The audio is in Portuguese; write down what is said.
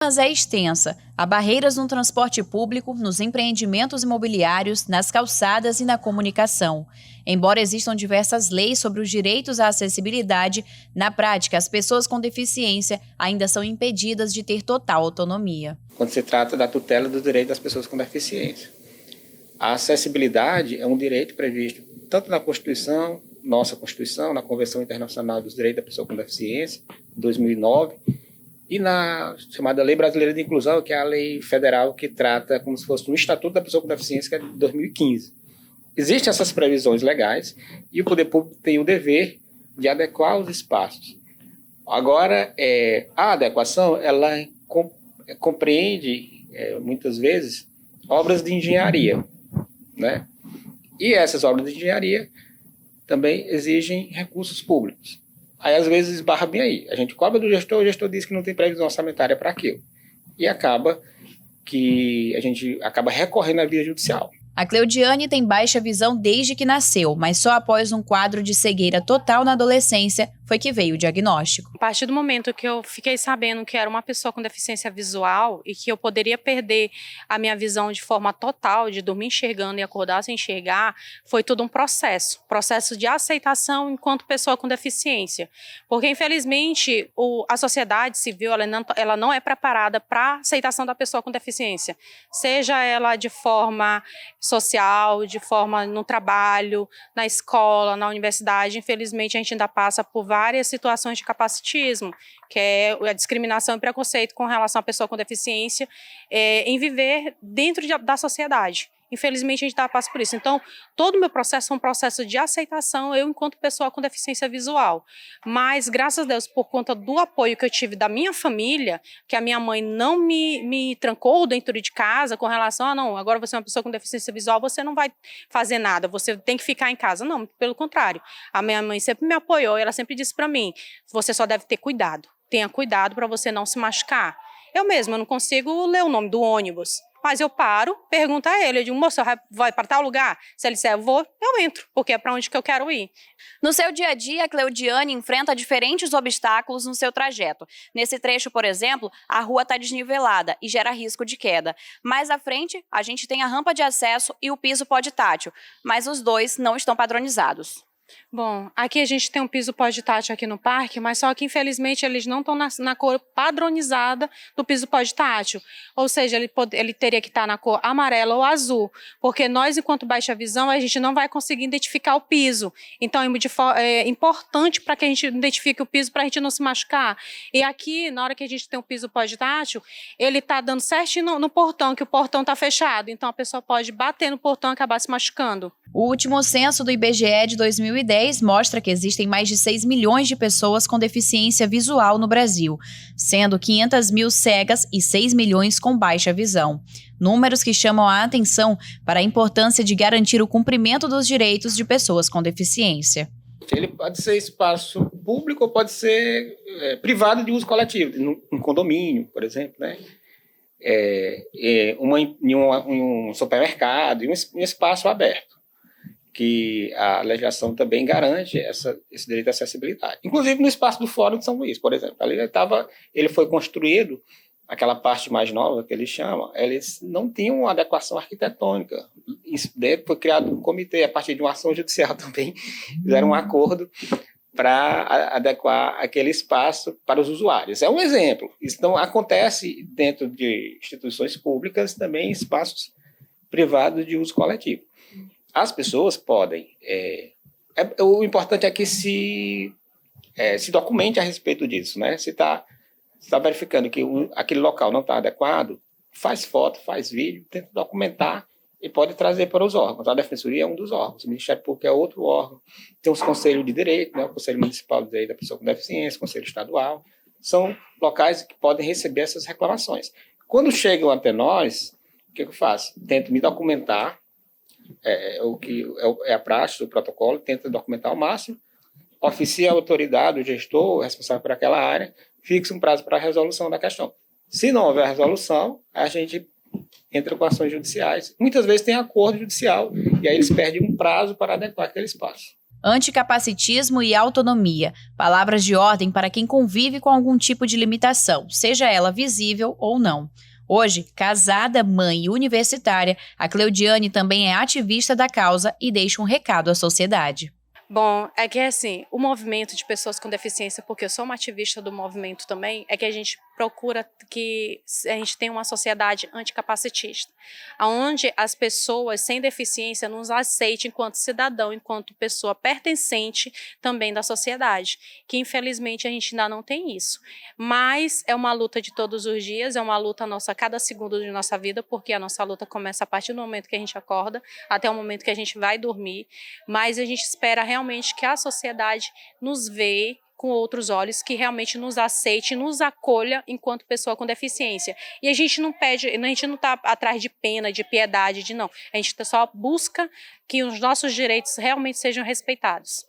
Mas é extensa. Há barreiras no transporte público, nos empreendimentos imobiliários, nas calçadas e na comunicação. Embora existam diversas leis sobre os direitos à acessibilidade, na prática, as pessoas com deficiência ainda são impedidas de ter total autonomia. Quando se trata da tutela do direito das pessoas com deficiência, a acessibilidade é um direito previsto tanto na Constituição, nossa Constituição, na Convenção Internacional dos Direitos da Pessoa com Deficiência, 2009, e na chamada Lei Brasileira de Inclusão, que é a lei federal que trata como se fosse um Estatuto da Pessoa com Deficiência, que é de 2015. Existem essas previsões legais e o poder público tem o dever de adequar os espaços. Agora, a adequação, ela compreende, muitas vezes, obras de engenharia, né? E essas obras de engenharia também exigem recursos públicos. Aí, às vezes, esbarra bem aí. A gente cobra do gestor, o gestor diz que não tem previsão orçamentária para aquilo. E acaba que a gente acaba recorrendo à via judicial. A Cleudiane tem baixa visão desde que nasceu, mas só após um quadro de cegueira total na adolescência foi que veio o diagnóstico. A partir do momento que eu fiquei sabendo que era uma pessoa com deficiência visual e que eu poderia perder a minha visão de forma total, de dormir enxergando e acordar sem enxergar, foi todo um processo de aceitação enquanto pessoa com deficiência. Porque, infelizmente, a sociedade civil ela não é preparada para a aceitação da pessoa com deficiência, seja ela de forma social, de forma no trabalho, na escola, na universidade. Infelizmente, a gente ainda passa por várias situações de capacitismo, que é a discriminação e preconceito com relação à pessoa com deficiência em viver dentro da sociedade. Infelizmente, a gente passa por isso. Então, todo o meu processo é um processo de aceitação, eu enquanto pessoa com deficiência visual. Mas, graças a Deus, por conta do apoio que eu tive da minha família, que a minha mãe não me trancou dentro de casa com relação a, não, agora você é uma pessoa com deficiência visual, você não vai fazer nada, você tem que ficar em casa. Não, pelo contrário. A minha mãe sempre me apoiou, ela sempre disse para mim, você só deve ter cuidado. Tenha cuidado para você não se machucar. Eu mesma não consigo ler o nome do ônibus. Mas eu paro, pergunto a ele, eu digo, moço, vai para tal lugar? Se ele disser, eu vou, eu entro, porque é para onde que eu quero ir. No seu dia a dia, a Cleudiane enfrenta diferentes obstáculos no seu trajeto. Nesse trecho, por exemplo, a rua está desnivelada e gera risco de queda. Mais à frente, a gente tem a rampa de acesso e o piso pós-tátil, mas os dois não estão padronizados. Bom, aqui a gente tem um piso pós-tátil aqui no parque, mas só que infelizmente eles não estão na cor padronizada do piso pós-tátil. Ou seja, ele teria que estar na cor amarela ou azul, porque nós, enquanto baixa visão, a gente não vai conseguir identificar o piso. Então é importante para que a gente identifique o piso para a gente não se machucar. E aqui, na hora que a gente tem um piso pós-tátil, ele está dando certinho no portão, que o portão está fechado. Então a pessoa pode bater no portão e acabar se machucando. O último censo do IBGE de 2010 mostra que existem mais de 6 milhões de pessoas com deficiência visual no Brasil, sendo 500 mil cegas e 6 milhões com baixa visão. Números que chamam a atenção para a importância de garantir o cumprimento dos direitos de pessoas com deficiência. Ele pode ser espaço público ou pode ser privado de uso coletivo, um condomínio, por exemplo, né? Um supermercado, um espaço aberto, que a legislação também garante esse direito à acessibilidade. Inclusive no espaço do Fórum de São Luís, por exemplo. Ali ele foi construído, aquela parte mais nova que eles chamam, eles não tinham uma adequação arquitetônica. Isso foi criado um comitê, a partir de uma ação judicial também, fizeram um acordo para adequar aquele espaço para os usuários. É um exemplo. Isso não acontece dentro de instituições públicas, também em espaços privados de uso coletivo. As pessoas podem... o importante é que se documente a respeito disso, né? Se está verificando que aquele local não está adequado, faz foto, faz vídeo, tenta documentar e pode trazer para os órgãos. A Defensoria é um dos órgãos, o Ministério Público é outro órgão. Tem os conselhos de direito, né? O Conselho Municipal de Direito da Pessoa com Deficiência, o Conselho Estadual. São locais que podem receber essas reclamações. Quando chegam até nós, o que eu faço? Tento me documentar, o que é a praxe do protocolo, tenta documentar ao máximo, oficia a autoridade, o gestor, o responsável por aquela área, fixa um prazo para a resolução da questão. Se não houver resolução, a gente entra com ações judiciais. Muitas vezes tem acordo judicial, e aí eles perdem um prazo para adequar aquele espaço. Anticapacitismo e autonomia, palavras de ordem para quem convive com algum tipo de limitação, seja ela visível ou não. Hoje, casada, mãe e universitária, a Cleudiane também é ativista da causa e deixa um recado à sociedade. Bom, é que assim, o movimento de pessoas com deficiência, porque eu sou uma ativista do movimento também, é que a gente procura que a gente tenha uma sociedade anticapacitista, onde as pessoas sem deficiência nos aceitem enquanto cidadão, enquanto pessoa pertencente também da sociedade, que infelizmente a gente ainda não tem isso. Mas é uma luta de todos os dias, é uma luta nossa a cada segundo de nossa vida, porque a nossa luta começa a partir do momento que a gente acorda até o momento que a gente vai dormir, mas a gente espera realmente que a sociedade nos veja com outros olhos, que realmente nos aceite, nos acolha enquanto pessoa com deficiência. E a gente não pede, a gente não está atrás de pena, de piedade, de não. A gente só busca que os nossos direitos realmente sejam respeitados.